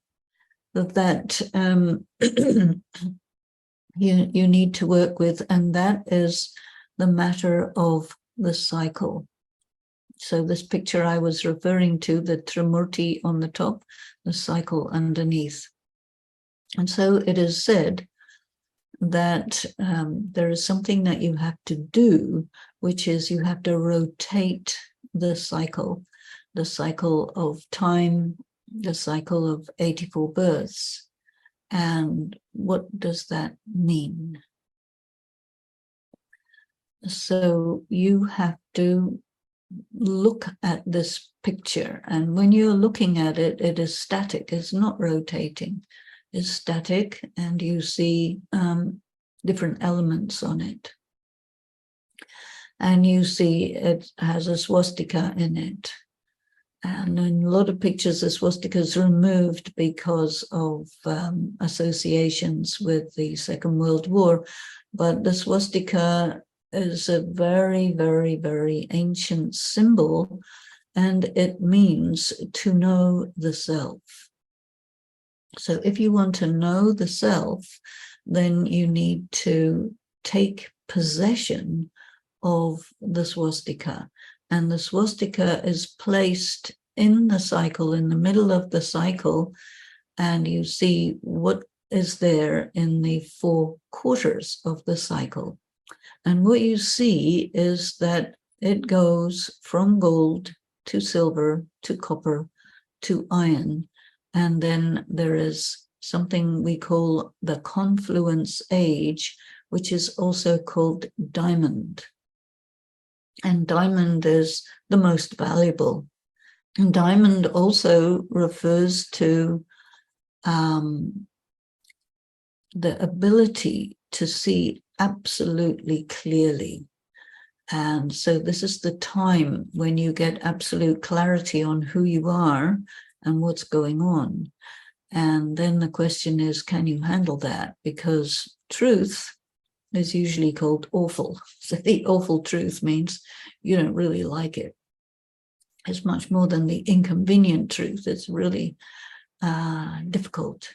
that you need to work with, and that is the matter of the cycle. So this picture I was referring to, the Trimurti on the top, the cycle underneath. And so it is said that there is something that you have to do, which is you have to rotate the cycle of time, the cycle of 84 births. And what does that mean? So you have to look at this picture, and when you're looking at it, it is static, it's not rotating, it's static, and you see different elements on it. And you see it has a swastika in it. And in a lot of pictures, the swastika is removed because of associations with the Second World War. But the swastika is a very, very, very ancient symbol, and it means to know the self. So if you want to know the self, then you need to take possession of the swastika. And the swastika is placed in the cycle, in the middle of the cycle, and you see what is there in the 4 quarters of the cycle. And what you see is that it goes from gold to silver to copper to iron. And then there is something we call the Confluence Age, which is also called diamond. And diamond is the most valuable. And diamond also refers to the ability to see absolutely clearly. And so this is the time when you get absolute clarity on who you are and what's going on. And then the question is, can you handle that? Because truth is usually called awful. So the awful truth means you don't really like it. It's much more than the inconvenient truth. It's really difficult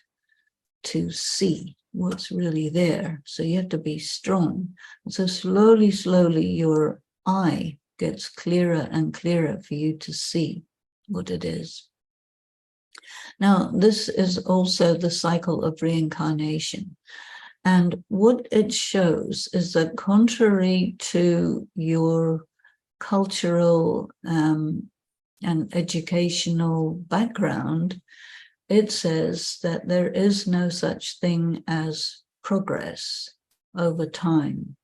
to see what's really there. So you have to be strong. And so slowly, slowly, your eye gets clearer and clearer for you to see what it is. Now, this is also the cycle of reincarnation. And what it shows is that contrary to your cultural and educational background, it says that there is no such thing as progress over time.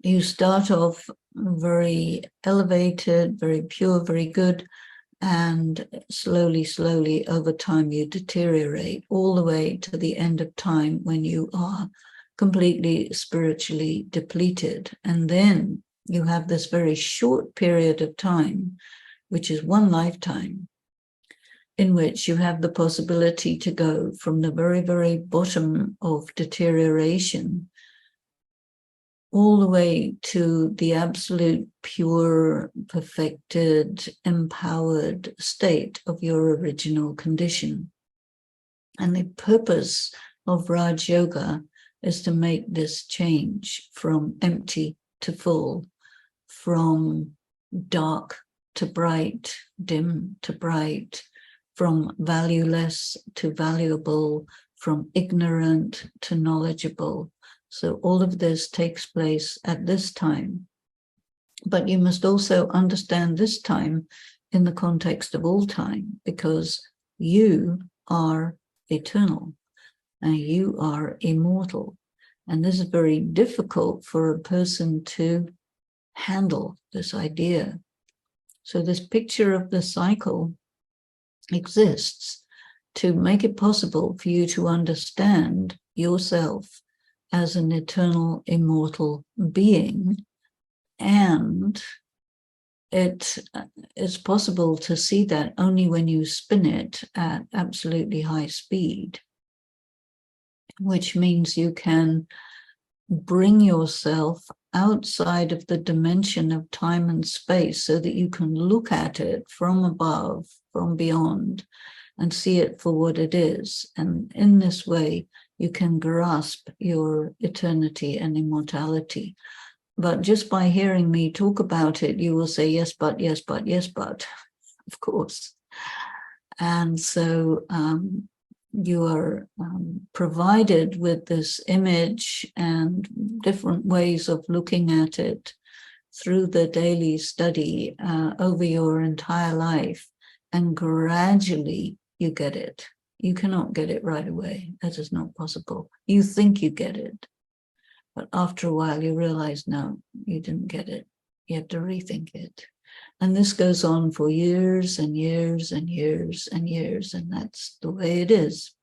You start off very elevated, very pure, very good, and slowly, slowly over time you deteriorate all the way to the end of time when you are completely spiritually depleted. And then you have this very short period of time, which is one lifetime, in which you have the possibility to go from the very, very bottom of deterioration all the way to the absolute pure, perfected, empowered state of your original condition. And the purpose of Raj Yoga is to make this change from empty to full, from dark to bright, dim to bright, from valueless to valuable, from ignorant to knowledgeable. So all of this takes place at this time. But you must also understand this time in the context of all time, because you are eternal and you are immortal. And this is very difficult for a person to handle, this idea. So this picture of the cycle exists to make it possible for you to understand yourself as an eternal, immortal being. And it is possible to see that only when you spin it at absolutely high speed, which means you can bring yourself outside of the dimension of time and space so that you can look at it from above, from beyond, and see it for what it is. And in this way, you can grasp your eternity and immortality. But just by hearing me talk about it, you will say, yes, but, of course. And so you are provided with this image and different ways of looking at it through the daily study over your entire life. And gradually you get it. You cannot get it right away. That is not possible. You think you get it. But after a while, you realize, no, you didn't get it. You have to rethink it. And this goes on for years and years and years and years. And that's the way it is.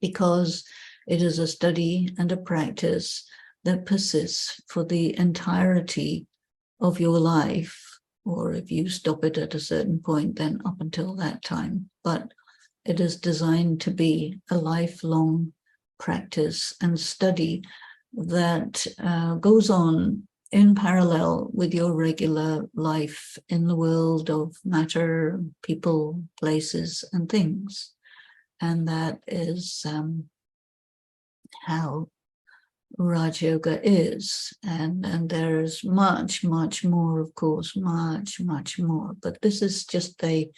Because it is a study and a practice that persists for the entirety of your life. Or if you stop it at a certain point, then up until that time. But it is designed to be a lifelong practice and study that goes on in parallel with your regular life in the world of matter, people, places, and things. And that is how Raj Yoga is. And there's much, much more, of course, much, much more. But this is just an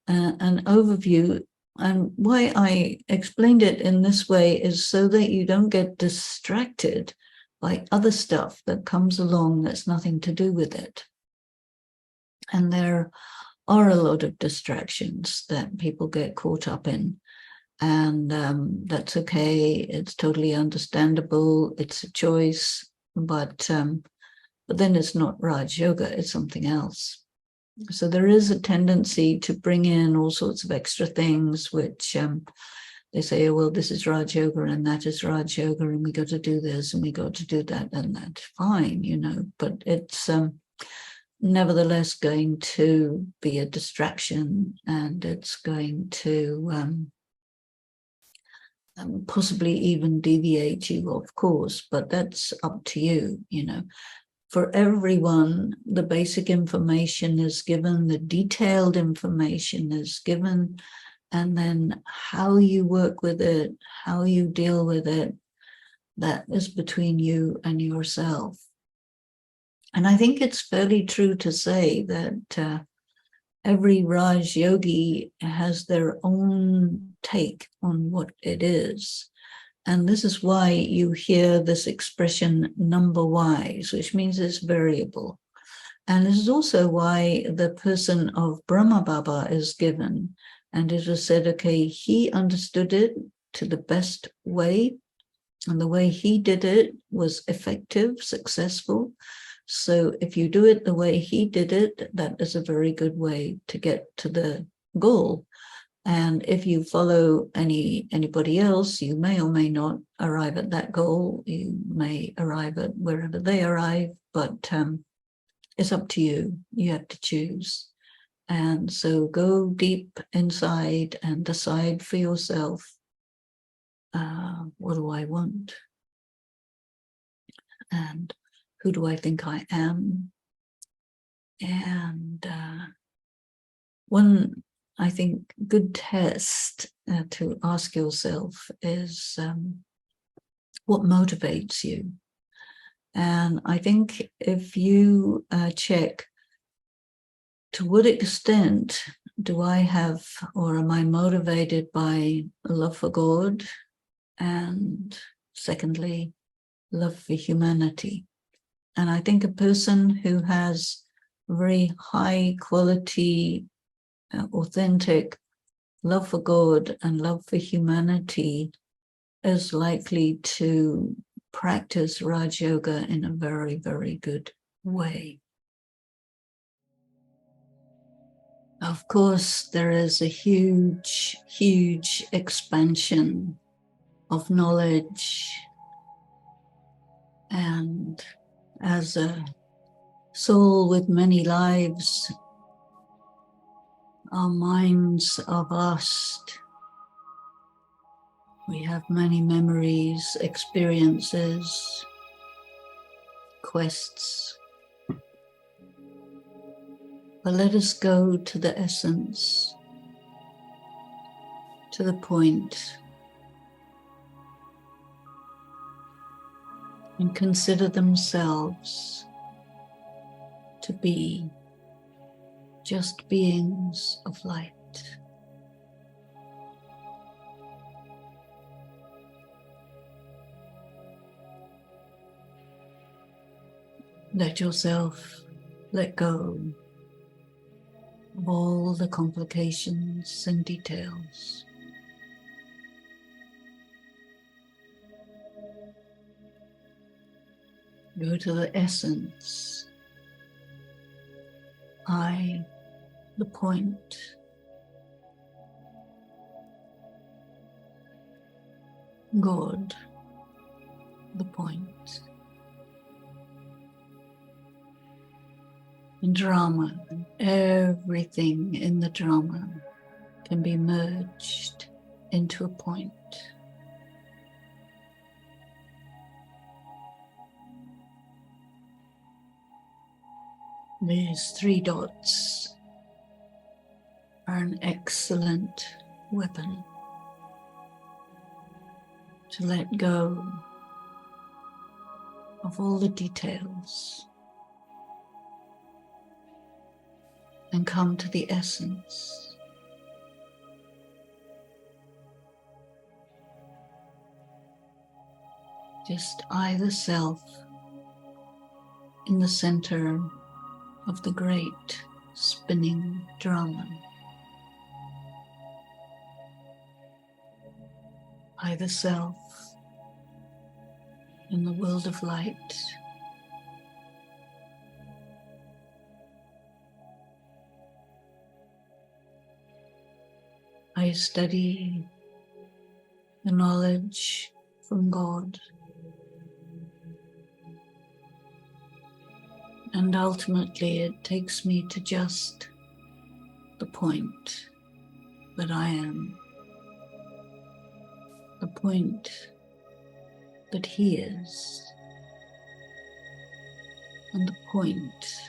overview. And why I explained it in this way is so that you don't get distracted by other stuff that comes along that's nothing to do with it. And there are a lot of distractions that people get caught up in. And that's okay. It's totally understandable. It's a choice. But then it's not Raj Yoga. It's something else. So there is a tendency to bring in all sorts of extra things, which they say, oh, well, this is Raj Yoga and that is Raj Yoga, and we got to do this and we got to do that, and that's fine, you know, but it's nevertheless going to be a distraction, and it's going to possibly even deviate you, of course, but that's up to you, you know. For everyone, the basic information is given, the detailed information is given, and then how you work with it, how you deal with it, that is between you and yourself. And I think it's fairly true to say that every Raj Yogi has their own take on what it is. And this is why you hear this expression number wise, which means it's variable. And this is also why the person of Brahma Baba is given. And it was said, okay, he understood it to the best way. And the way he did it was effective, successful. So if you do it the way he did it, that is a very good way to get to the goal. And if you follow anybody else, you may or may not arrive at that goal. You may arrive at wherever they arrive, but it's up to you. You have to choose. And so go deep inside and decide for yourself, what do I want? And who do I think I am? And one, I think, good test to ask yourself is what motivates you? And I think if you check to what extent do I have, or am I motivated by love for God? And secondly, love for humanity. And I think a person who has very high quality, authentic love for God and love for humanity is likely to practice Raj Yoga in a very, very good way. Of course, there is a huge, huge expansion of knowledge, and as a soul with many lives, our minds are vast. We have many memories, experiences, quests. But let us go to the essence, to the point. and consider themselves to be just beings of light. Let yourself let go of all the complications and details. Go to the essence. I, the point. God, the point. In drama, everything in the drama can be merged into a point. These 3 dots are an excellent weapon to let go of all the details and come to the essence. Just I, the self, in the center of the great spinning drama. I, the self, in the world of light. I study the knowledge from God, and ultimately it takes me to just the point that I am, the point that He is, and the point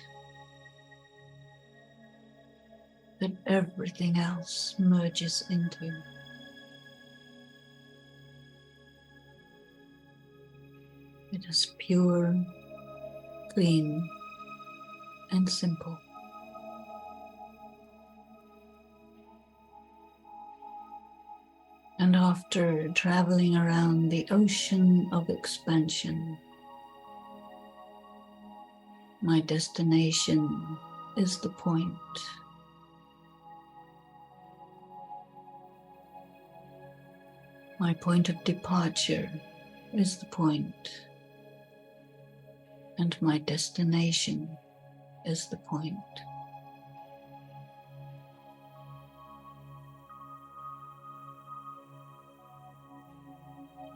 that everything else merges into. It is pure, clean, and simple. And after traveling around the ocean of expansion, my destination is the point. My point of departure is the point, and my destination is the point.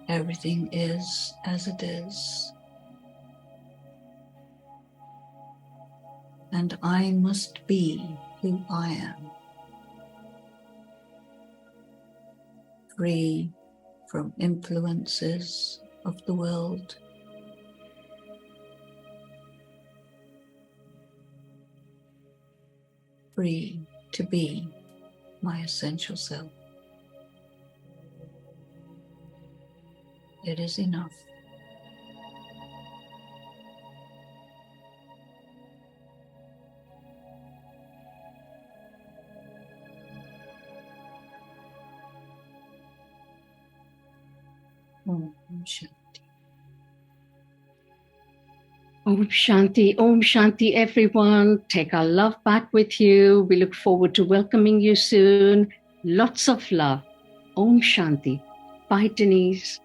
Everything is as it is, and I must be who I am, free from influences of the world, free to be my essential self. It is enough. Om Shanti. Om Shanti, Om Shanti, everyone. Take our love back with you. We look forward to welcoming you soon. Lots of love. Om Shanti. Bye, Denise.